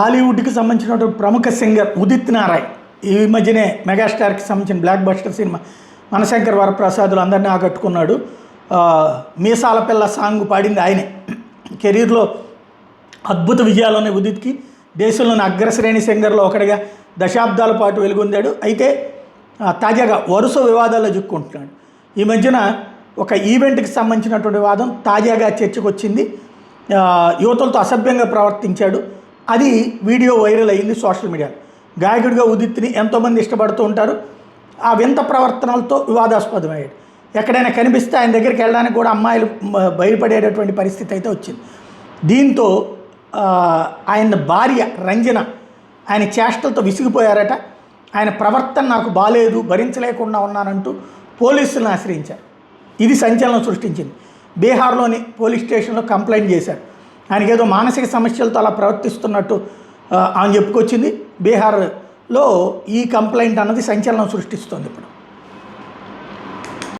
హాలీవుడ్కి సంబంధించినటువంటి ప్రముఖ సింగర్ ఉదిత్ నారాయణ్ ఈ మధ్యనే మెగాస్టార్కి సంబంధించిన బ్లాక్ బస్టర్ సినిమా మనశంకర్ వరప్రసాదులు అందరినీ ఆకట్టుకున్నాడు. మీసాల పిల్ల సాంగ్ పాడింది ఆయనే. కెరీర్లో అద్భుత విజయాలు ఉన్నాయి ఉదిత్కి. దేశంలోని అగ్రశ్రేణి సింగర్లో ఒకటిగా దశాబ్దాల పాటు వెలుగొందాడు. అయితే తాజాగా వరుస వివాదాల్లో చిక్కుంటున్నాడు. ఈ మధ్యన ఒక ఈవెంట్కి సంబంధించినటువంటి వివాదం తాజాగా చర్చకు వచ్చింది. యువతులతో అసభ్యంగా ప్రవర్తించాడు. అది వీడియో వైరల్ అయ్యింది సోషల్ మీడియాలో. గాయకుడిగా ఉదిత్ని ఎంతోమంది ఇష్టపడుతూ ఉంటారు. ఆ వింత ప్రవర్తనలతో వివాదాస్పదమయ్యాడు. ఎక్కడైనా కనిపిస్తే ఆయన దగ్గరికి వెళ్ళడానికి కూడా అమ్మాయిలు బయలుపడేటటువంటి పరిస్థితి అయితే వచ్చింది. దీంతో ఆయన భార్య రంజన ఆయన చేష్టలతో విసిగిపోయారట. ఆయన ప్రవర్తన నాకు బాలేదు, భరించలేకుండా ఉన్నానంటూ పోలీసులను ఆశ్రయించారు. ఇది సంచలనం సృష్టించింది. బీహార్లోని పోలీస్ స్టేషన్లో కంప్లైంట్ చేశారు. ఆయనకి ఏదో మానసిక సమస్యలతో అలా ప్రవర్తిస్తున్నట్టు ఆమె చెప్పుకొచ్చింది. బీహార్లో ఈ కంప్లైంట్ అన్నది సంచలనం సృష్టిస్తుంది ఇప్పుడు.